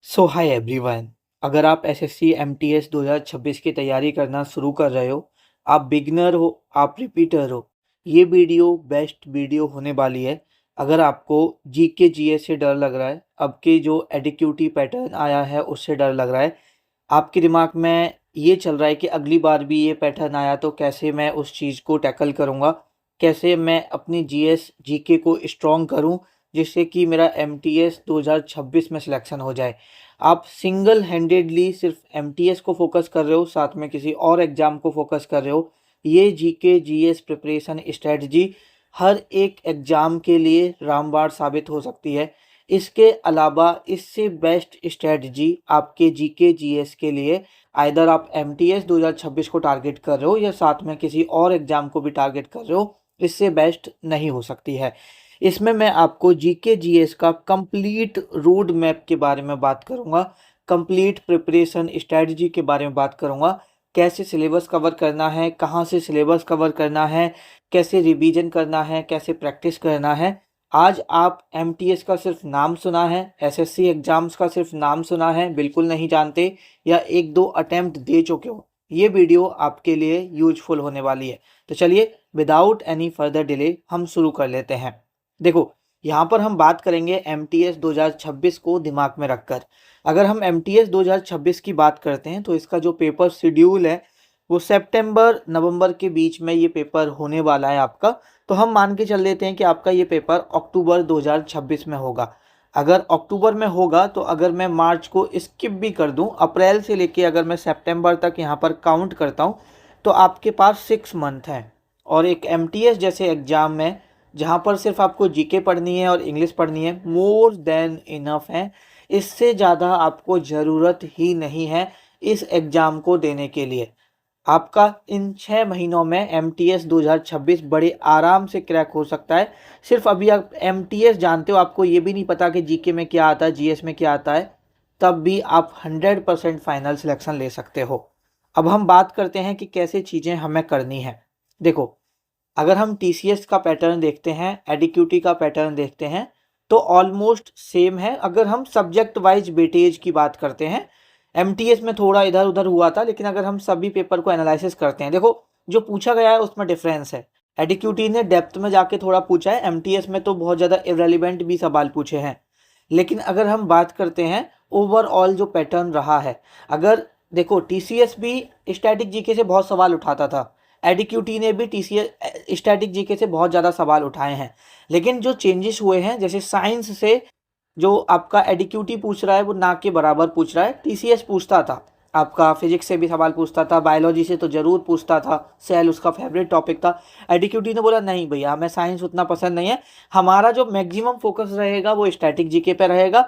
सो hi everyone. अगर आप SSC MTS 2026 की तैयारी करना शुरू कर रहे हो, आप बिगिनर हो, आप रिपीटर हो, ये वीडियो बेस्ट वीडियो होने वाली है। अगर आपको जीके जीएस से डर लग रहा है, अब के जो एडिक्यूटी पैटर्न आया है उससे डर लग रहा है, आपके दिमाग में ये चल रहा है कि अगली बार भी ये पैटर्न आया तो कैसे मैं उस चीज़ को टैकल करूँगा, कैसे मैं अपनी जीएस जीके को स्ट्रॉन्ग करूँ जिससे कि मेरा एमटीएस 2026 में सिलेक्शन हो जाए। आप सिंगल हैंडेडली सिर्फ एमटीएस को फोकस कर रहे हो, साथ में किसी और एग्जाम को फोकस कर रहे हो। ये जीके जीएस प्रिपरेशन स्ट्रेटजी हर एक एग्जाम के लिए रामबाण साबित हो सकती है। इसके अलावा इससे बेस्ट स्ट्रेटजी आपके जीके जीएस के लिए, आइदर आप एमटीएस 2026 को टारगेट कर रहे हो या साथ में किसी और एग्जाम को भी टारगेट कर रहे हो, इससे बेस्ट नहीं हो सकती है। इसमें मैं आपको जीके जीएस का कंप्लीट रोड मैप के बारे में बात करूंगा, कंप्लीट प्रिपरेशन स्ट्रेटजी के बारे में बात करूंगा, कैसे सिलेबस कवर करना है, कहाँ से सिलेबस कवर करना है, कैसे रिवीजन करना है, कैसे प्रैक्टिस करना है। आज आप एमटीएस का सिर्फ नाम सुना है, एसएससी एग्जाम्स का सिर्फ नाम सुना है, बिल्कुल नहीं जानते या एक दो अटेम्प्ट दे चुके हो, ये वीडियो आपके लिए यूजफुल होने वाली है। तो चलिए विदाउट एनी फर्दर डिले हम शुरू कर लेते हैं। देखो, यहाँ पर हम बात करेंगे एमटीएस 2026 को दिमाग में रखकर। अगर हम एमटीएस 2026 की बात करते हैं तो इसका जो पेपर शेड्यूल है वो सितंबर नवंबर के बीच में ये पेपर होने वाला है आपका। तो हम मान के चल लेते हैं कि आपका ये पेपर अक्टूबर 2026 में होगा। अगर अक्टूबर में होगा तो अगर मैं मार्च को स्किप भी कर दूं, अप्रैल से लेके अगर मैं सितंबर तक यहाँ पर काउंट करता हूँ तो आपके पास 6 मंथ है। और एक एमटीएस जैसे एग्जाम में जहाँ पर सिर्फ आपको जीके पढ़नी है और इंग्लिश पढ़नी है, मोर देन इनफ है। इससे ज़्यादा आपको ज़रूरत ही नहीं है इस एग्ज़ाम को देने के लिए। आपका इन 6 महीनों में एमटीएस 2026 बड़े आराम से क्रैक हो सकता है। सिर्फ अभी आप एमटीएस जानते हो, आपको ये भी नहीं पता कि जीके में क्या आता है, जीएस में क्या आता है, तब भी आप 100% फाइनल सिलेक्शन ले सकते हो। अब हम बात करते हैं कि कैसे चीज़ें हमें करनी है। देखो, अगर हम टीसीएस का पैटर्न देखते हैं, एडिक्यूटी का पैटर्न देखते हैं, तो ऑलमोस्ट सेम है। अगर हम सब्जेक्ट वाइज वेटेज की बात करते हैं, एमटीएस में थोड़ा इधर उधर हुआ था, लेकिन अगर हम सभी पेपर को एनालिसिस करते हैं, देखो जो पूछा गया है उसमें डिफरेंस है। एडिक्यूटी ने डेप्थ में जाके थोड़ा पूछा है, एमटीएस में तो बहुत ज़्यादा इररेलेवेंट भी सवाल पूछे हैं। लेकिन अगर हम बात करते हैं ओवरऑल जो पैटर्न रहा है, अगर देखो टीसीएस भी स्टैटिक जीके से बहुत सवाल उठाता था, एडिक्यूटी ने भी टीसीएस स्टैटिक जीके से बहुत ज़्यादा सवाल उठाए हैं। लेकिन जो चेंजेस हुए हैं, जैसे साइंस से जो आपका एडिक्यूटी पूछ रहा है वो ना के बराबर पूछ रहा है। टीसीएस पूछता था, आपका फिजिक्स से भी सवाल पूछता था, बायोलॉजी से तो ज़रूर पूछता था, सेल उसका फेवरेट टॉपिक था। एडिक्यूटी ने बोला नहीं भैया, हमें साइंस उतना पसंद नहीं है, हमारा जो मैक्सिमम फोकस रहेगा वो स्टैटिक जीके पे रहेगा।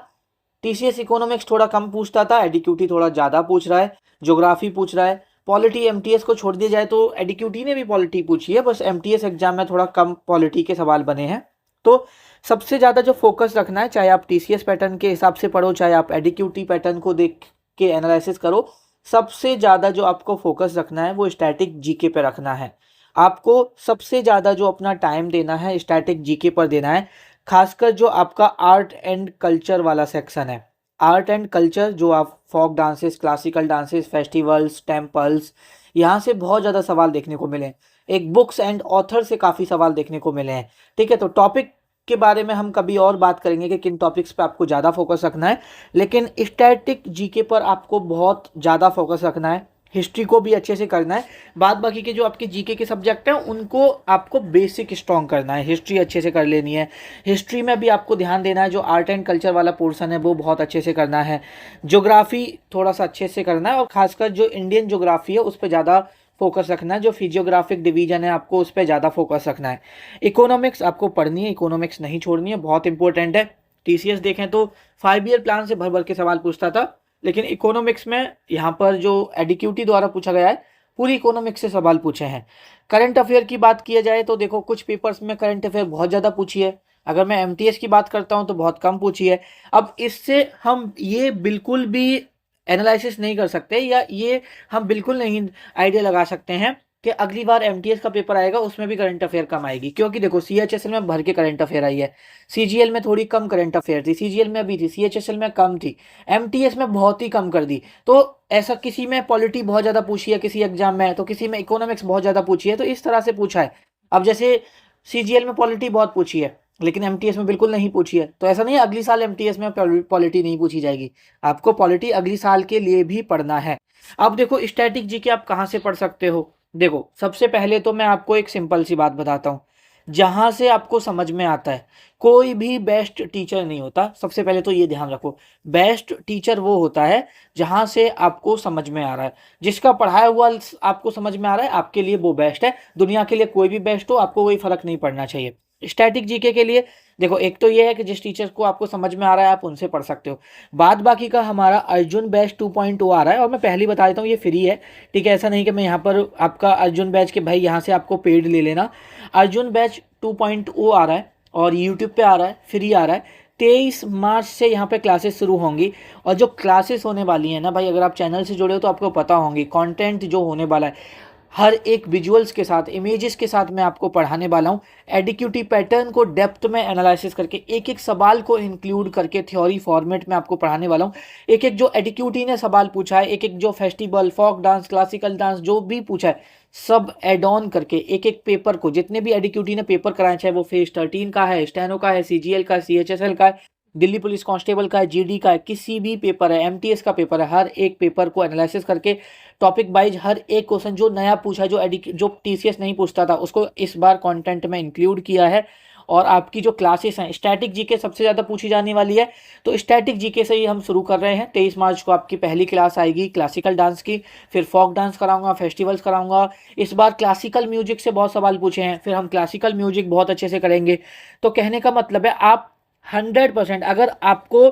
टीसीएस इकोनॉमिक्स थोड़ा कम पूछता था, एडिक्यूटी थोड़ा ज़्यादा पूछ रहा है। ज्योग्राफी पूछ रहा है। पॉलिटी एमटीएस को छोड़ दिया जाए तो एडिक्यूटी ने भी पॉलिटी पूछी है, बस एमटीएस एग्जाम में थोड़ा कम पॉलिटी के सवाल बने हैं। तो सबसे ज़्यादा जो फोकस रखना है, चाहे आप टीसीएस पैटर्न के हिसाब से पढ़ो, चाहे आप एडिक्यूटी पैटर्न को देख के एनालिसिस करो, सबसे ज़्यादा जो आपको फोकस रखना है वो स्टैटिक जीके पे रखना है। आपको सबसे ज़्यादा जो अपना टाइम देना है स्टैटिक जीके पर देना है। खासकर जो आपका आर्ट एंड कल्चर वाला सेक्शन है, आर्ट एंड कल्चर, जो आप folk dances, classical dances, festivals, temples, यहाँ से बहुत ज़्यादा सवाल देखने को मिले। एक बुक्स एंड ऑथर से काफ़ी सवाल देखने को मिले हैं। ठीक है, तो टॉपिक के बारे में हम कभी और बात करेंगे कि किन टॉपिक्स पे आपको ज़्यादा फोकस रखना है, लेकिन स्टैटिक जीके पर आपको बहुत ज़्यादा फोकस रखना है। हिस्ट्री को भी अच्छे से करना है। बाद बाकी के जो आपके जीके के सब्जेक्ट हैं उनको आपको बेसिक स्ट्रॉन्ग करना है, हिस्ट्री अच्छे से कर लेनी है। हिस्ट्री में भी आपको ध्यान देना है, जो आर्ट एंड कल्चर वाला पोर्शन है वो बहुत अच्छे से करना है। ज्योग्राफी थोड़ा सा अच्छे से करना है, और खासकर जो इंडियन ज्योग्राफी है उस पर ज़्यादा फोकस रखना है। जो फिजियोग्राफिक डिवीजन है आपको उस पर ज़्यादा फोकस रखना है। इकोनॉमिक्स आपको पढ़नी है, इकोनॉमिक्स नहीं छोड़नी है, बहुत इंपॉर्टेंट है। टीसीएस देखें तो 5 ईयर प्लान से भर भर के सवाल पूछता था, लेकिन इकोनॉमिक्स में यहाँ पर जो एडिक्यूटी द्वारा पूछा गया है, पूरी इकोनॉमिक्स से सवाल पूछे हैं। करंट अफेयर की बात किया जाए तो देखो, कुछ पेपर्स में करंट अफेयर बहुत ज़्यादा पूछी है। अगर मैं एमटीएस की बात करता हूँ तो बहुत कम पूछी है। अब इससे हम ये बिल्कुल भी एनालिसिस नहीं कर सकते, या ये हम बिल्कुल नहीं आइडिया लगा सकते हैं कि अगली बार एमटीएस का पेपर आएगा उसमें भी करंट अफेयर कम आएगी, क्योंकि देखो सीएचएसएल में भर के करंट अफेयर आई है, सीजीएल में थोड़ी कम करंट अफेयर थी, सीजीएल में भी थी, सीएचएसएल में कम थी, एमटीएस में बहुत ही कम कर दी। तो ऐसा किसी में पॉलिटी बहुत ज़्यादा पूछी है किसी एग्जाम में, तो किसी में इकोनॉमिक्स बहुत ज़्यादा पूछी है, तो इस तरह से पूछा है। अब जैसे सीजीएल में पॉलिटी बहुत पूछी है लेकिन एमटीएस में बिल्कुल नहीं पूछी है, तो ऐसा नहीं है अगली साल एमटीएस में पॉलिटी नहीं पूछी जाएगी, आपको पॉलिटी अगली साल के लिए भी पढ़ना है। अब देखो स्टैटिक जीके आप कहाँ से पढ़ सकते हो। देखो सबसे पहले तो मैं आपको एक सिंपल सी बात बताता हूँ, जहां से आपको समझ में आता है। कोई भी बेस्ट टीचर नहीं होता, सबसे पहले तो ये ध्यान रखो। बेस्ट टीचर वो होता है जहां से आपको समझ में आ रहा है, जिसका पढ़ाया हुआ आपको समझ में आ रहा है, आपके लिए वो बेस्ट है। दुनिया के लिए कोई भी बेस्ट हो, आपको कोई फर्क नहीं पड़ना चाहिए। स्टैटिक जीके के लिए देखो एक तो ये है कि जिस टीचर को आपको समझ में आ रहा है आप उनसे पढ़ सकते हो। बाद बाकी का हमारा अर्जुन बैच 2.0 आ रहा है, और मैं पहले बता देता हूँ ये फ्री है, ठीक है। ऐसा नहीं कि मैं यहाँ पर आपका अर्जुन बैच के भाई यहाँ से आपको पेड ले लेना। अर्जुन बैच 2.0 आ रहा है और यूट्यूब पे आ रहा है, फ्री आ रहा है। 23 मार्च से यहाँ पे क्लासेस शुरू होंगी, और जो क्लासेस होने वाली हैं ना भाई, अगर आप चैनल से जुड़े हो तो आपको पता होंगी कंटेंट जो होने वाला है हर एक विजुअल्स के साथ, इमेजेस के साथ मैं आपको पढ़ाने वाला हूँ। एडिक्यूटी पैटर्न को डेप्थ में एनालिसिस करके, एक एक सवाल को इंक्लूड करके थ्योरी फॉर्मेट में आपको पढ़ाने वाला हूँ। एक एक जो एडिक्यूटी ने सवाल पूछा है, एक एक जो festival, folk dance, classical dance जो भी पूछा है, सब एड ऑन करके एक एक पेपर को, जितने भी एडिक्यूटी ने पेपर कराए, चाहे वो फेज 13 का है, स्टेनो का है, सीजीएल का है, सीएचएसएल का है, दिल्ली पुलिस कांस्टेबल का है, जीडी का है, किसी भी पेपर है, एमटीएस का पेपर है, हर एक पेपर को एनालिसिस करके टॉपिक वाइज हर एक क्वेश्चन जो नया पूछा है, जो टीसीएस नहीं पूछता था, उसको इस बार कंटेंट में इंक्लूड किया है। और आपकी जो क्लासेस हैं, स्टैटिक जीके सबसे ज़्यादा पूछी जाने वाली है, तो स्टैटिक जीके से ही हम शुरू कर रहे हैं। 23 मार्च को आपकी पहली क्लास आएगी क्लासिकल डांस की, फिर फोक डांस कराऊंगा, फेस्टिवल्स कराऊंगा। इस बार क्लासिकल म्यूजिक से बहुत सवाल पूछे हैं, फिर हम क्लासिकल म्यूजिक बहुत अच्छे से करेंगे। तो कहने का मतलब है आप 100%, अगर आपको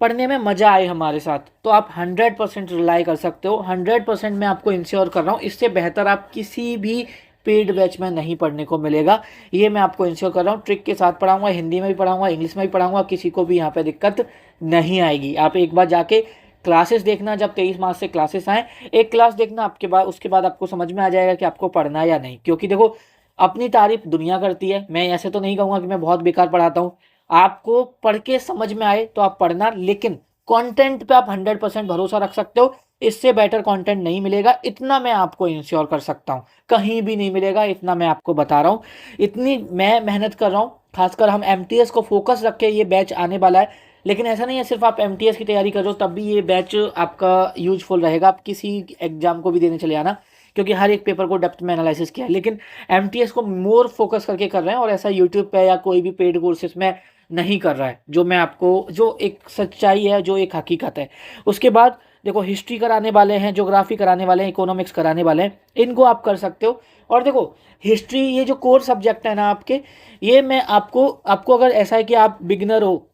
पढ़ने में मज़ा आए हमारे साथ, तो आप 100% रिलाई कर सकते हो। 100% मैं आपको इंश्योर कर रहा हूँ, इससे बेहतर आप किसी भी पेड बैच में नहीं पढ़ने को मिलेगा। ये मैं आपको इंश्योर कर रहा हूँ। ट्रिक के साथ पढ़ाऊंगा, हिंदी में भी पढ़ाऊंगा, इंग्लिश में भी पढ़ाऊंगा, किसी को भी यहाँ पे दिक्कत नहीं आएगी। आप एक बार जाके क्लासेस देखना, जब 23 मार्च से क्लासेस आए, एक क्लास देखना, आपके बाद उसके बाद आपको समझ में आ जाएगा कि आपको पढ़ना है या नहीं। क्योंकि देखो अपनी तारीफ दुनिया करती है, मैं ऐसे तो नहीं कहूँगा कि मैं बहुत बेकार पढ़ाता हूँ। आपको पढ़ के समझ में आए तो आप पढ़ना, लेकिन कंटेंट पे आप 100% भरोसा रख सकते हो। इससे बेटर कंटेंट नहीं मिलेगा, इतना मैं आपको इंश्योर कर सकता हूँ, कहीं भी नहीं मिलेगा, इतना मैं आपको बता रहा हूँ। इतनी मैं मेहनत कर रहा हूँ, खासकर हम एमटीएस को फोकस रख के ये बैच आने वाला है। लेकिन ऐसा नहीं है सिर्फ आप एमटीएस की तैयारी कर रहे हो तब भी ये बैच आपका यूजफुल रहेगा। आप किसी एग्जाम को भी देने चले आना, क्योंकि हर एक पेपर को डेप्थ में एनालिसिस किया है। लेकिन एमटीएस को मोर फोकस करके कर रहे हैं, और ऐसा यूट्यूब पे या कोई भी पेड कोर्सेज में नहीं कर रहा है, जो मैं आपको, जो एक सच्चाई है, जो एक हकीकत है। उसके बाद देखो हिस्ट्री कराने वाले हैं, ज्योग्राफी कराने वाले हैं, इकोनॉमिक्स कराने वाले हैं, इनको आप कर सकते हो। और देखो हिस्ट्री, ये जो कोर सब्जेक्ट है ना आपके, ये मैं आपको अगर ऐसा है कि आप बिगनर हो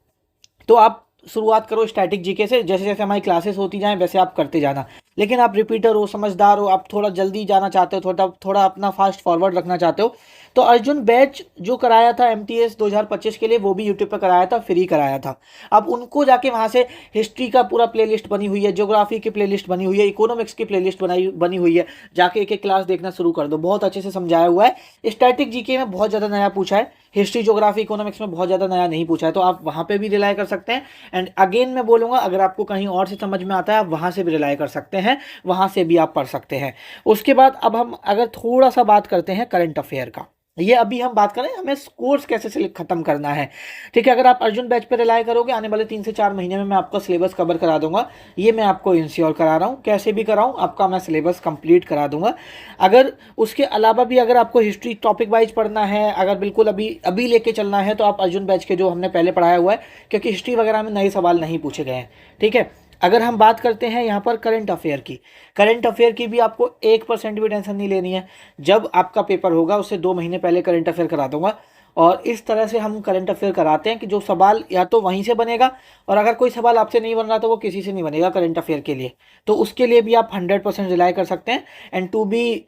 तो आप शुरुआत करो स्टैटिक जीके से। जैसे जैसे हमारी क्लासेस होती जाएं वैसे आप करते जाना। लेकिन आप रिपीटर हो, समझदार हो, आप थोड़ा जल्दी जाना चाहते हो, थोड़ा थोड़ा अपना फास्ट फॉरवर्ड रखना चाहते हो, तो अर्जुन बैच जो कराया था एमटीएस 2025 के लिए, वो भी यूट्यूब पर कराया था, फ्री कराया था। अब उनको जाके वहाँ से हिस्ट्री का पूरा प्लेलिस्ट बनी हुई है, ज्योग्राफी की प्लेलिस्ट बनी हुई है, इकोनॉमिक्स की प्लेलिस्ट बनी हुई है, जाके एक एक क्लास देखना शुरू कर दो। बहुत अच्छे से समझाया हुआ है। स्टैटिक जीके में बहुत ज़्यादा नया पूछा है, हिस्ट्री ज्योग्राफी इकोनॉमिक्स में बहुत ज़्यादा नया नहीं पूछा है, तो आप वहाँ पे भी रिलाई कर सकते हैं। एंड अगेन मैं बोलूँगा, अगर आपको कहीं और से समझ में आता है आप वहाँ से भी रिलाई कर सकते हैं, वहाँ से भी आप पढ़ सकते हैं। उसके बाद अब हम अगर थोड़ा सा बात करते हैं करंट अफेयर का, ये अभी हम बात करें हमें कोर्स कैसे खत्म करना है, ठीक है। अगर आप अर्जुन बैच पे रिलाई करोगे, आने वाले 3 से 4 महीने में मैं आपका सिलेबस कवर करा दूंगा, ये मैं आपको इंश्योर करा रहा हूँ। कैसे भी कराऊँ, आपका मैं सिलेबस कंप्लीट करा दूंगा। अगर उसके अलावा भी अगर आपको हिस्ट्री टॉपिक वाइज पढ़ना है, अगर बिल्कुल अभी लेके चलना है, तो आप अर्जुन बैच के जो हमने पहले पढ़ाया हुआ है, क्योंकि हिस्ट्री वगैरह में नए सवाल नहीं पूछे गए हैं, ठीक है। अगर हम बात करते हैं यहाँ पर करंट अफेयर की भी आपको 1% भी टेंशन नहीं लेनी है। जब आपका पेपर होगा उससे 2 महीने पहले करंट अफेयर करा दूंगा, और इस तरह से हम करंट अफेयर कराते हैं कि जो सवाल या तो वहीं से बनेगा, और अगर कोई सवाल आपसे नहीं बन रहा तो वो किसी से नहीं बनेगा करंट अफेयर के लिए, तो उसके लिए भी आप 100% रिलाई कर सकते हैं। And to be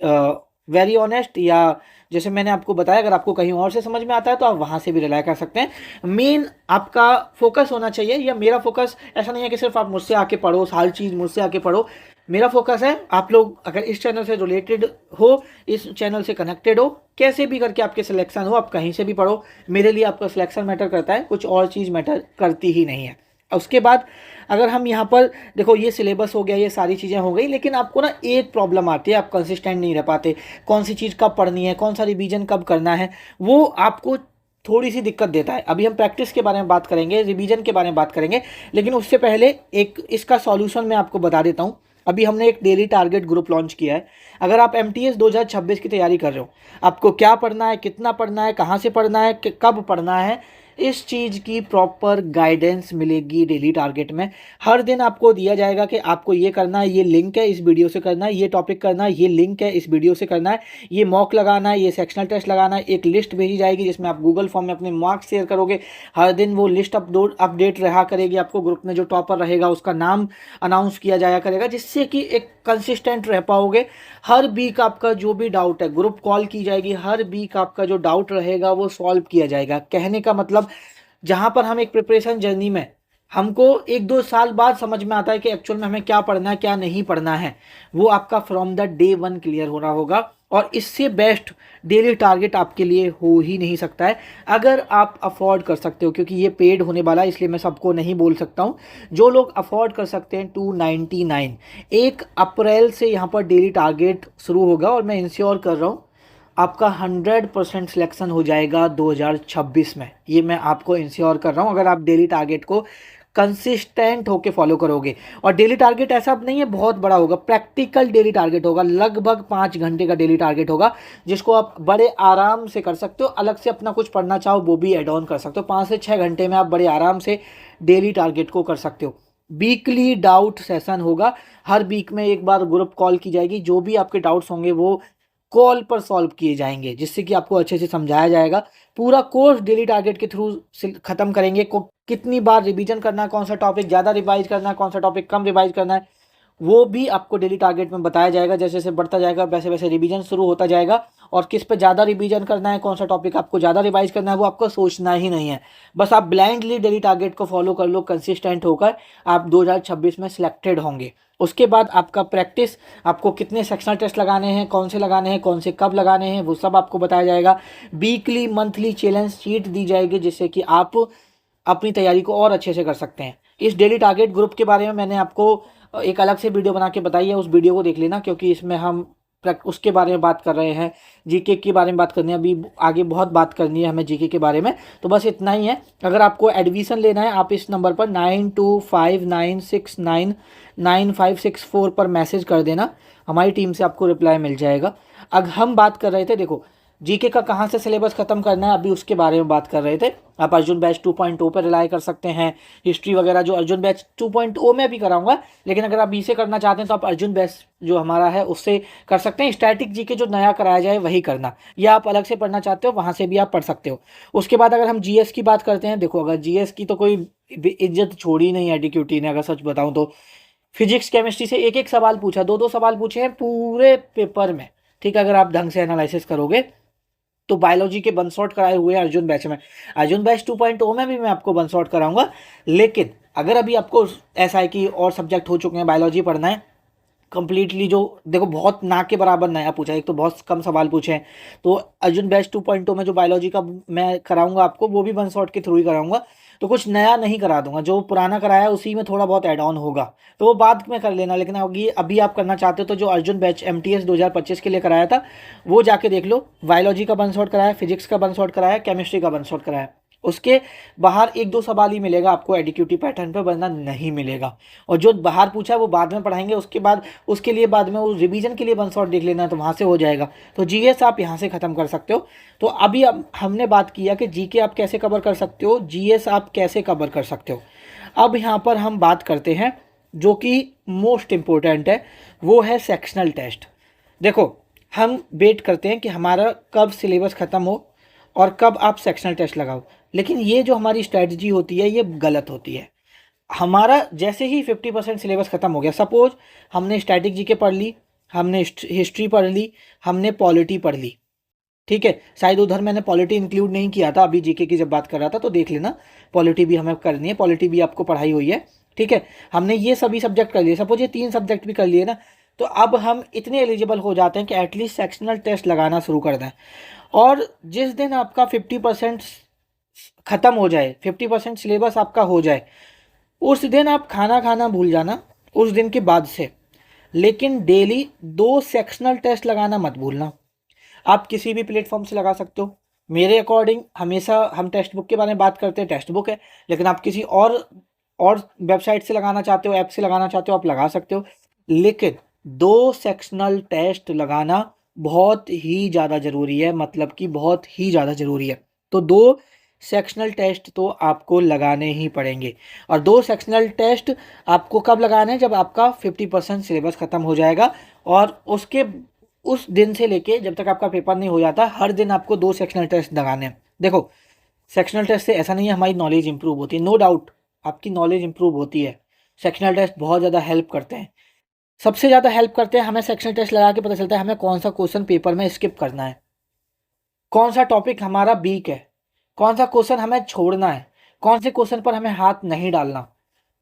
very honest, या जैसे मैंने आपको बताया अगर आपको कहीं और से समझ में आता है तो आप वहाँ से भी रिलाई कर सकते हैं। मेन आपका फोकस होना चाहिए, या मेरा फोकस ऐसा नहीं है कि सिर्फ आप मुझसे आके पढ़ो, हर चीज़ मुझसे आके पढ़ो। मेरा फोकस है आप लोग अगर इस चैनल से रिलेटेड हो, इस चैनल से कनेक्टेड हो, कैसे भी करके आपके सिलेक्शन हो, आप कहीं से भी पढ़ो, मेरे लिए आपका सिलेक्शन मैटर करता है, कुछ और चीज़ मैटर करती ही नहीं है। उसके बाद अगर हम यहाँ पर देखो, ये सिलेबस हो गया, ये सारी चीज़ें हो गई, लेकिन आपको ना एक प्रॉब्लम आती है, आप कंसिस्टेंट नहीं रह पाते। कौन सी चीज़ कब पढ़नी है, कौन सा रिवीजन कब करना है, वो आपको थोड़ी सी दिक्कत देता है। अभी हम प्रैक्टिस के बारे में बात करेंगे, रिवीजन के बारे में बात करेंगे, लेकिन उससे पहले एक इसका सॉल्यूशन मैं आपको बता देता हूँ। अभी हमने एक डेली टारगेट ग्रुप लॉन्च किया है। अगर आप MTS 2026 की तैयारी कर रहे हो, आपको क्या पढ़ना है, कितना पढ़ना है, कहाँ से पढ़ना है, कब पढ़ना है, इस चीज़ की प्रॉपर गाइडेंस मिलेगी डेली टारगेट में। हर दिन आपको दिया जाएगा कि आपको ये करना है, ये लिंक है, इस वीडियो से करना है, ये टॉपिक करना है, ये लिंक है, इस वीडियो से करना है, ये मॉक लगाना है, ये सेक्शनल टेस्ट लगाना है। एक लिस्ट भेजी जाएगी जिसमें आप गूगल फॉर्म में अपने मार्क्स शेयर करोगे। हर दिन वो लिस्ट अपडेट रहा करेगी आपको। ग्रुप में जो टॉपर रहेगा उसका नाम अनाउंस किया जाया करेगा, जिससे कि एक कंसिस्टेंट रह पाओगे। हर वीक आपका जो भी डाउट है, ग्रुप कॉल की जाएगी, हर वीक आपका जो डाउट रहेगा वो सॉल्व किया जाएगा। कहने का मतलब, जहां पर हम एक प्रिपरेशन जर्नी में हमको 1-2 साल बाद समझ में आता है कि एक्चुअल में हमें क्या पढ़ना है, क्या नहीं पढ़ना है, वो आपका फ्रॉम द डे 1 क्लियर हो रहा होगा। और इससे बेस्ट डेली टारगेट आपके लिए हो ही नहीं सकता है, अगर आप अफोर्ड कर सकते हो, क्योंकि ये पेड होने वाला है, इसलिए मैं सबको नहीं बोल सकता हूँ। जो लोग अफोर्ड कर सकते हैं, 299 1 अप्रैल से यहाँ पर डेली टारगेट शुरू होगा, और मैं इंश्योर कर रहा हूँ आपका 100% सिलेक्शन हो जाएगा 2026 में। ये मैं आपको इंश्योर कर रहा हूँ, अगर आप डेली टारगेट को कंसिस्टेंट होके फॉलो करोगे। और डेली टारगेट ऐसा नहीं है बहुत बड़ा होगा, प्रैक्टिकल डेली टारगेट होगा, लगभग 5 घंटे का डेली टारगेट होगा, जिसको आप बड़े आराम से कर सकते हो। अलग से अपना कुछ पढ़ना चाहो वो भी एड ऑन कर सकते हो। 5 से 6 घंटे में आप बड़े आराम से डेली टारगेट को कर सकते हो। वीकली डाउट सेशन होगा, हर वीक में एक बार ग्रुप कॉल की जाएगी, जो भी आपके डाउट्स होंगे वो कॉल पर सॉल्व किए जाएंगे, जिससे कि आपको अच्छे से समझाया जाएगा। पूरा कोर्स डेली टारगेट के थ्रू खत्म करेंगे। कितनी बार रिवीजन करना है, कौन सा टॉपिक ज़्यादा रिवाइज करना है, कौन सा टॉपिक कम रिवाइज करना है, वो भी आपको डेली टारगेट में बताया जाएगा। जैसे जैसे बढ़ता जाएगा वैसे वैसे रिवीजन शुरू होता जाएगा, और किस पे ज़्यादा रिवीजन करना है, कौन सा टॉपिक आपको ज़्यादा रिवाइज करना है, वो आपको सोचना ही नहीं है। बस आप ब्लाइंडली डेली टारगेट को फॉलो कर लो, कंसिस्टेंट होकर आप 2026 में सिलेक्टेड होंगे। उसके बाद आपका प्रैक्टिस, आपको कितने सेक्शनल टेस्ट लगाने हैं, कौन से लगाने हैं, कौन से कब लगाने हैं, वो सब आपको बताया जाएगा। वीकली मंथली चैलेंज शीट दी जाएगी, जिससे कि आप अपनी तैयारी को और अच्छे से कर सकते हैं। इस डेली टारगेट ग्रुप के बारे में मैंने आपको एक अलग से वीडियो बना के बताई है, उस वीडियो को देख लेना, क्योंकि इसमें हम उसके बारे में बात कर रहे हैं। जीके के बारे में बात करनी है, अभी आगे बहुत बात करनी है हमें जीके के बारे में। तो बस इतना ही है। अगर आपको एडमिशन लेना है, आप इस नंबर पर 9259699564 पर मैसेज कर देना, हमारी टीम से आपको रिप्लाई मिल जाएगा। अब हम बात कर रहे थे, देखो जीके का कहाँ से सिलेबस खत्म करना है, अभी उसके बारे में बात कर रहे थे। आप अर्जुन बैच 2.0 पर रिलाई कर सकते हैं। हिस्ट्री वगैरह जो अर्जुन बैच 2.0 में भी कराऊंगा, लेकिन अगर आप इसे करना चाहते हैं तो आप अर्जुन बैच जो हमारा है उससे कर सकते हैं। स्टैटिक जीके जो नया कराया जाए वही करना, या आप अलग से पढ़ना चाहते हो वहाँ से भी आप पढ़ सकते हो। उसके बाद अगर हम जीएस की बात करते हैं, देखो अगर जीएस की तो कोई इज्जत छोड़ी नहीं है DQT ने, अगर सच बताऊँ तो। फिजिक्स केमिस्ट्री से एक एक सवाल पूछा, 2-2 सवाल पूछे हैं पूरे पेपर में, ठीक है, अगर आप ढंग से एनालिसिस करोगे तो। बायोलॉजी के वन शॉट कराए हुए हैं अर्जुन बैच में, अर्जुन बैच 2.0 में भी मैं आपको वन शॉट कराऊंगा। लेकिन अगर अभी आपको ऐसा है कि और सब्जेक्ट हो चुके हैं, बायोलॉजी पढ़ना है कंप्लीटली, जो देखो बहुत ना के बराबर नया पूछा है, एक तो बहुत कम सवाल पूछे हैं, तो अर्जुन बैच 2.0 में जो बायोलॉजी का मैं कराऊंगा आपको, वो भी वन शॉट के थ्रू ही कराऊंगा। तो कुछ नया नहीं करा दूंगा, जो पुराना कराया है उसी में थोड़ा बहुत ऐड ऑन होगा, तो वो बाद में कर लेना। लेकिन अभी आप करना चाहते हो तो जो अर्जुन बैच MTS 2025 के लिए कराया था वो जाके देख लो। बायोलॉजी का वन शॉट कराया, फिजिक्स का वन शॉट कराया, केमिस्ट्री का वन शॉट कराया। उसके बाहर 1-2 सवाल ही मिलेगा आपको एडीक्यूटी पैटर्न पर, वरना नहीं मिलेगा। और जो बाहर पूछा है वो बाद में पढ़ाएंगे, उसके बाद उसके लिए बाद में वो रिवीजन के लिए वन शॉट देख लेना है, तो वहाँ से हो जाएगा। तो जीएस आप यहाँ से ख़त्म कर सकते हो। तो अभी हमने बात किया कि जीके आप कैसे कवर कर सकते हो, जीएस आप कैसे कवर कर सकते हो। अब यहाँ पर हम बात करते हैं जो कि मोस्ट इम्पोर्टेंट है, वो है सेक्शनल टेस्ट। देखो हम वेट करते हैं कि हमारा कब सिलेबस ख़त्म हो और कब आप सेक्शनल टेस्ट लगाओ, लेकिन ये जो हमारी स्ट्रैटेजी होती है ये गलत होती है। हमारा जैसे ही 50% सिलेबस ख़त्म हो गया, सपोज हमने स्टैटिक जीके पढ़ ली, हमने हिस्ट्री पढ़ ली, हमने पॉलिटी पढ़ ली, ठीक है। शायद उधर मैंने पॉलिटी इंक्लूड नहीं किया था, अभी जीके की जब बात कर रहा था तो देख लेना, पॉलिटी भी हमें करनी है, पॉलिटी भी आपको पढ़ाई हुई है, ठीक है। हमने ये सभी सब्जेक्ट कर लिए, सपोज ये 3 सब्जेक्ट भी कर लिए ना, तो अब हम इतने एलिजिबल हो जाते हैं कि एटलीस्ट सेक्शनल टेस्ट लगाना शुरू कर दें। और जिस दिन आपका 50% ख़त्म हो जाए, 50% सिलेबस आपका हो जाए, उस दिन आप खाना खाना भूल जाना, उस दिन के बाद से। लेकिन डेली 2 सेक्शनल टेस्ट लगाना मत भूलना। आप किसी भी प्लेटफॉर्म से लगा सकते हो। मेरे अकॉर्डिंग हमेशा हम टेक्स्ट बुक के बारे में बात करते हैं, टेक्स्ट बुक है, लेकिन आप किसी और वेबसाइट से लगाना चाहते हो, ऐप से लगाना चाहते हो, आप लगा सकते हो। लेकिन 2 सेक्शनल टेस्ट लगाना बहुत ही ज़्यादा ज़रूरी है, मतलब कि बहुत ही ज़्यादा ज़रूरी है। तो 2 सेक्शनल टेस्ट तो आपको लगाने ही पड़ेंगे। और 2 सेक्शनल टेस्ट आपको कब लगाने हैं? जब आपका 50% सिलेबस ख़त्म हो जाएगा, और उसके उस दिन से लेके जब तक आपका पेपर नहीं हो जाता, हर दिन आपको 2 सेक्शनल टेस्ट लगाने हैं। देखो, सेक्शनल टेस्ट से ऐसा नहीं है हमारी नॉलेज इंप्रूव होती है, नो डाउट आपकी नॉलेज इंप्रूव होती है। सेक्शनल टेस्ट बहुत ज़्यादा हेल्प करते हैं, सबसे ज़्यादा हेल्प करते हैं। हमें सेक्शनल टेस्ट लगा के पता चलता है हमें कौन सा क्वेश्चन पेपर में स्किप करना है, कौन सा टॉपिक हमारा वीक है, कौन सा क्वेश्चन हमें छोड़ना है, कौन से क्वेश्चन पर हमें हाथ नहीं डालना।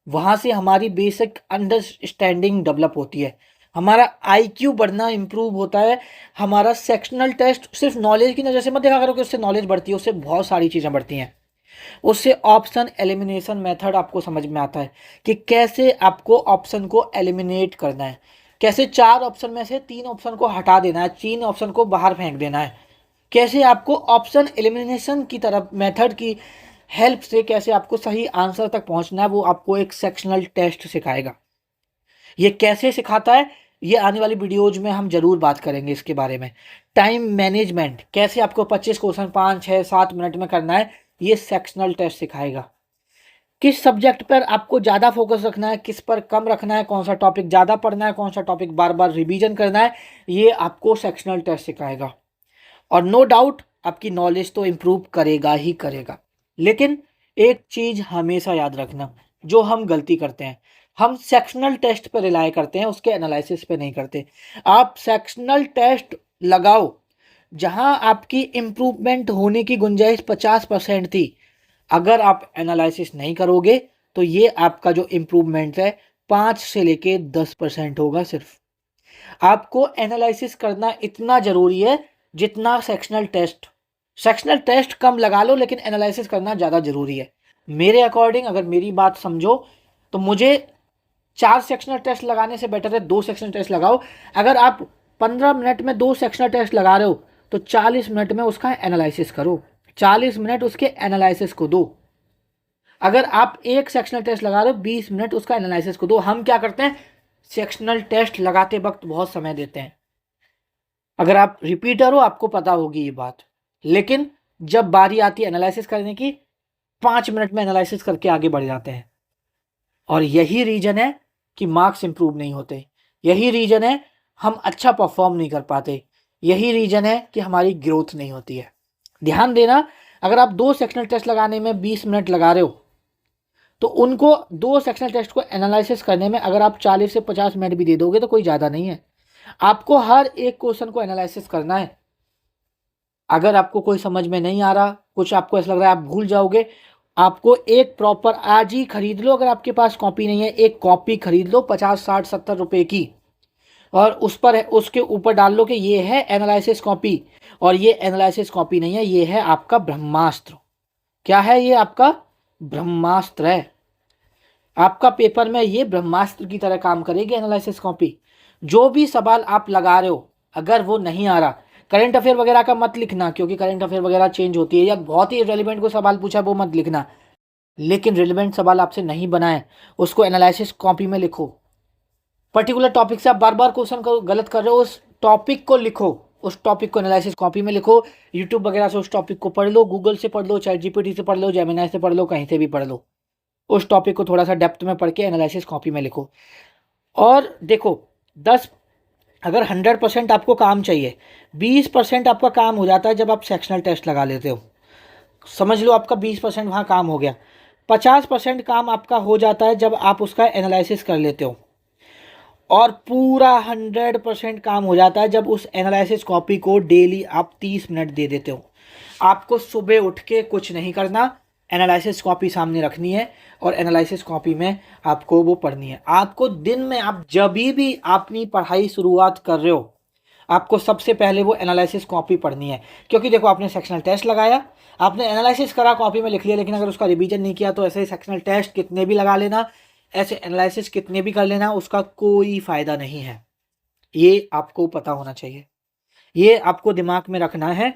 वहाँ से हमारी बेसिक अंडरस्टैंडिंग डेवलप होती है, हमारा आईक्यू बढ़ना इंप्रूव होता है। हमारा सेक्शनल टेस्ट सिर्फ नॉलेज की नज़र से मत देखा करो कि उससे नॉलेज बढ़ती है, उससे बहुत सारी चीज़ें बढ़ती हैं। उससे ऑप्शन एलिमिनेशन मेथड आपको समझ में आता है कि कैसे आपको ऑप्शन को एलिमिनेट करना है, कैसे 4 ऑप्शन में से 3 ऑप्शन को हटा देना है, 3 ऑप्शन को बाहर फेंक देना है, कैसे आपको ऑप्शन एलिमिनेशन की तरफ मेथड की हेल्प से कैसे आपको सही आंसर तक पहुंचना है, वो आपको एक सेक्शनल टेस्ट सिखाएगा। ये कैसे सिखाता है, ये आने वाली वीडियोज में हम जरूर बात करेंगे इसके बारे में। टाइम मैनेजमेंट, कैसे आपको 25 क्वेश्चन 5, 6, 7 मिनट में करना है, ये सेक्शनल टेस्ट सिखाएगा। किस सब्जेक्ट पर आपको ज़्यादा फोकस रखना है, किस पर कम रखना है, कौन सा टॉपिक ज़्यादा पढ़ना है, कौन सा टॉपिक बार बार रिवीजन करना है, ये आपको सेक्शनल टेस्ट सिखाएगा। और नो डाउट आपकी नॉलेज तो इम्प्रूव करेगा ही करेगा। लेकिन एक चीज़ हमेशा याद रखना, जो हम गलती करते हैं, हम सेक्शनल टेस्ट पर रिलाय करते हैं, उसके एनालिसिस पे नहीं करते। आप सेक्शनल टेस्ट लगाओ जहां आपकी इम्प्रूवमेंट होने की गुंजाइश 50% थी। अगर आप एनालिसिस नहीं करोगे तो ये आपका जो इम्प्रूवमेंट है 5 से लेके 10% होगा सिर्फ। आपको एनालिसिस करना इतना ज़रूरी है जितना सेक्शनल टेस्ट। सेक्शनल टेस्ट कम लगा लो, लेकिन एनालिसिस करना ज़्यादा ज़रूरी है। मेरे अकॉर्डिंग अगर मेरी बात समझो तो मुझे 4 सेक्शनल टेस्ट लगाने से बेटर है 2 सेक्शनल टेस्ट लगाओ। अगर आप 15 मिनट में 2 सेक्शनल टेस्ट लगा रहे हो तो 40 मिनट में उसका एनालिसिस करो, 40 मिनट उसके एनालिसिस को दो। अगर आप एक सेक्शनल टेस्ट लगा रहे हो 20 मिनट उसका एनालिसिस को दो। हम क्या करते हैं, सेक्शनल टेस्ट लगाते वक्त बहुत समय देते हैं। अगर आप रिपीटर हो आपको पता होगी ये बात, लेकिन जब बारी आती है एनालिसिस करने की 5 मिनट में एनालिसिस करके आगे बढ़ जाते हैं। और यही रीजन है कि मार्क्स इंप्रूव नहीं होते, यही रीजन है हम अच्छा परफॉर्म नहीं कर पाते, यही रीजन है कि हमारी ग्रोथ नहीं होती है। ध्यान देना, अगर आप 2 सेक्शनल टेस्ट लगाने में 20 मिनट लगा रहे हो तो उनको 2 सेक्शनल टेस्ट को एनालिसिस करने में अगर आप 40 से 50 मिनट भी दे दोगे तो कोई ज़्यादा नहीं है। आपको हर एक क्वेश्चन को एनालिसिस करना है। अगर आपको कोई समझ में नहीं आ रहा, कुछ आपको ऐसा लग रहा है आप भूल जाओगे, आपको एक प्रॉपर आज ही खरीद लो। अगर आपके पास कॉपी नहीं है, एक कॉपी खरीद लो 50, 60, 70 रुपए की, और उस पर उसके ऊपर डाल लो कि ये है एनालिसिस कॉपी, और ये एनालिसिस कॉपी नहीं है, ये है आपका ब्रह्मास्त्र। क्या है ये? आपका ब्रह्मास्त्र है। आपका पेपर में ये ब्रह्मास्त्र की तरह काम करेगी एनालिसिस कॉपी। जो भी सवाल आप लगा रहे हो अगर वो नहीं आ रहा, करंट अफेयर वगैरह का मत लिखना, क्योंकि करंट अफेयर वगैरह चेंज होती है, या बहुत ही रेलिवेंट को सवाल पूछा वो मत लिखना। लेकिन रेलिवेंट सवाल आपसे नहीं बनाए उसको एनालिसिस कॉपी में लिखो। पर्टिकुलर टॉपिक से आप बार बार क्वेश्चन को गलत कर रहे हो, उस टॉपिक को लिखो, उस टॉपिक को एनालिसिस कॉपी में लिखो। यूट्यूब वगैरह से उस टॉपिक को पढ़ लो, गूगल से पढ़ लो, चैट जीपीटी से पढ़ लो, जेमिनी से पढ़ लो, कहीं से भी पढ़ लो। उस टॉपिक को थोड़ा सा डेप्थ में पढ़ के एनालिसिस कॉपी में लिखो। और देखो, 10 अगर 100% आपको काम चाहिए, 20% आपका काम हो जाता है जब आप सेक्शनल टेस्ट लगा लेते हो। समझ लो आपका 20% वहाँ काम हो गया। 50% काम आपका हो जाता है जब आप उसका एनालिसिस कर लेते हो। और पूरा 100% काम हो जाता है जब उस एनालिसिस कॉपी को डेली आप 30 मिनट दे देते हो। आपको सुबह उठ के कुछ नहीं करना, एनालिसिस कॉपी सामने रखनी है और एनालिसिस कॉपी में आपको वो पढ़नी है। आपको दिन में आप जब भी अपनी पढ़ाई शुरुआत कर रहे हो, आपको सबसे पहले वो एनालिसिस कॉपी पढ़नी है। क्योंकि देखो, आपने सेक्शनल टेस्ट लगाया, आपने एनालिसिस करा, कॉपी में लिख लिया, लेकिन अगर उसका रिवीजन नहीं किया तो ऐसे सेक्शनल टेस्ट कितने भी लगा लेना, ऐसे एनालिसिस कितने भी कर लेना, उसका कोई फायदा नहीं है। ये आपको पता होना चाहिए, ये आपको दिमाग में रखना है,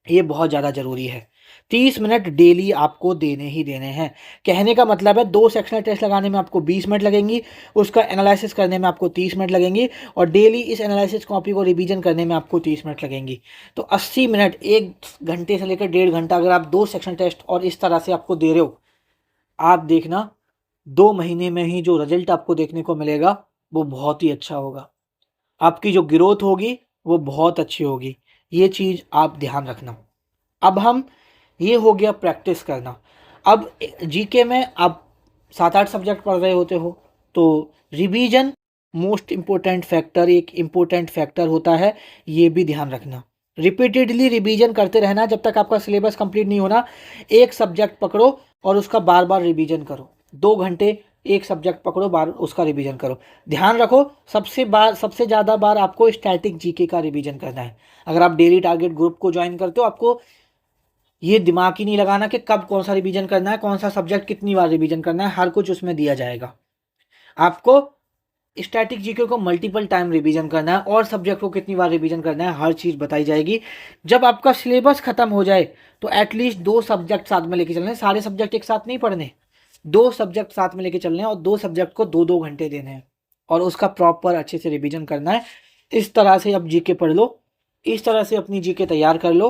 ये बहुत ज़्यादा ज़रूरी है। 30 मिनट डेली आपको देने ही देने हैं। कहने का मतलब है 2 सेक्शनल टेस्ट लगाने में आपको 20 मिनट लगेंगी, उसका एनालिसिस करने में आपको 30 मिनट लगेंगी और डेली इस एनालिसिस कॉपी को रिवीजन करने में आपको 30 मिनट लगेंगी। तो 80 मिनट, 1 घंटे से लेकर 1.5 घंटा अगर आप 2 सेक्शनल टेस्ट और इस तरह से आपको दे रहे हो, आप देखना 2 महीने में ही जो रिजल्ट आपको देखने को मिलेगा वो बहुत ही अच्छा होगा। आपकी जो ग्रोथ होगी वो बहुत अच्छी होगी। ये चीज़ आप ध्यान रखना। अब हम, ये हो गया प्रैक्टिस करना। अब जीके में आप 7-8 सब्जेक्ट पढ़ रहे होते हो, तो रिवीजन मोस्ट इम्पोर्टेंट फैक्टर, एक इम्पोर्टेंट फैक्टर होता है, ये भी ध्यान रखना। रिपीटेडली रिवीजन करते रहना जब तक आपका सिलेबस कंप्लीट नहीं होना। एक सब्जेक्ट पकड़ो और उसका बार बार रिवीजन करो। 2 घंटे एक सब्जेक्ट पकड़ो, बार उसका रिवीजन करो। ध्यान रखो, सबसे ज़्यादा बार आपको स्टैटिक जीके का रिवीजन करना है। अगर आप डेली टारगेट ग्रुप को ज्वाइन करते हो, आपको ये दिमाग ही नहीं लगाना कि कब कौन सा रिवीजन करना है, कौन सा सब्जेक्ट कितनी बार रिवीजन करना है, हर कुछ उसमें दिया जाएगा। आपको स्टैटिक जीके को मल्टीपल टाइम रिवीजन करना है और सब्जेक्ट को कितनी बार रिवीजन करना है, हर चीज़ बताई जाएगी। जब आपका सिलेबस खत्म हो जाए तो एटलीस्ट 2 सब्जेक्ट साथ में लेके चलने, सारे सब्जेक्ट एक साथ नहीं पढ़ने, 2 सब्जेक्ट साथ में लेके चलने और 2 सब्जेक्ट को 2-2 घंटे देने हैं और उसका प्रॉपर अच्छे से रिवीजन करना है। इस तरह से अब जीके पढ़ लो, इस तरह से अपनी जीके तैयार कर लो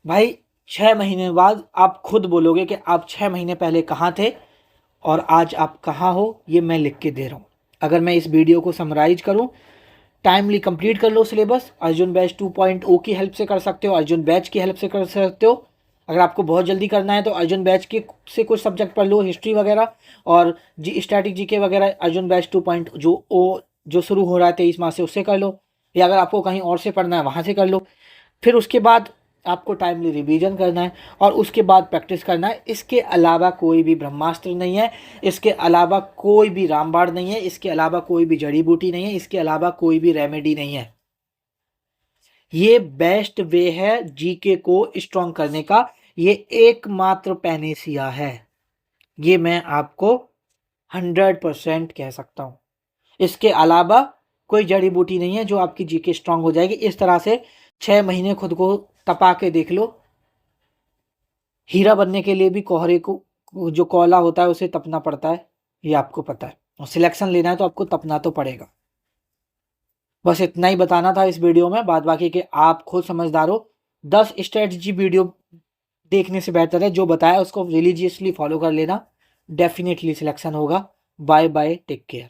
भाई। 6 महीने बाद आप खुद बोलोगे कि आप 6 महीने पहले कहाँ थे और आज आप कहाँ हो, ये मैं लिख के दे रहा हूँ। अगर मैं इस वीडियो को समराइज करूँ, टाइमली कंप्लीट कर लो सिलेबस। अर्जुन बैच 2.0 की हेल्प से कर सकते हो, अर्जुन बैच की हेल्प से कर सकते हो। अगर आपको बहुत जल्दी करना है तो अर्जुन बैच के से कुछ सब्जेक्ट पढ़ लो, हिस्ट्री वगैरह और स्टैटिक जीके वगैरह। अर्जुन बैच 2.0 जो शुरू हो रहा है 23 मार्च से, उससे कर लो, या अगर आपको कहीं और से पढ़ना है वहाँ से कर लो। फिर उसके बाद आपको टाइमली रिवीजन करना है और उसके बाद प्रैक्टिस करना है। इसके अलावा कोई भी ब्रह्मास्त्र नहीं है, इसके अलावा कोई भी रामबाण नहीं है, इसके अलावा कोई भी जड़ी बूटी नहीं है, इसके अलावा कोई भी रेमेडी नहीं है। ये बेस्ट वे है जीके को स्ट्रॉन्ग करने का, ये एकमात्र पैनेसिया है। ये मैं आपको 100% कह सकता हूँ। इसके अलावा कोई जड़ी बूटी नहीं है जो आपकी जीके स्ट्रांग हो जाएगी। इस तरह से 6 महीने खुद को तपा के देख लो। हीरा बनने के लिए भी कोहरे को, जो कोयला होता है, उसे तपना पड़ता है, ये आपको पता है। और सिलेक्शन लेना है तो आपको तपना तो पड़ेगा। बस इतना ही बताना था इस वीडियो में। बाद बाकी के आप खुद समझदार हो। 10 स्ट्रेटजी वीडियो देखने से बेहतर है जो बताया उसको रिलीजियसली फॉलो कर लेना, डेफिनेटली सिलेक्शन होगा। Bye bye, take care.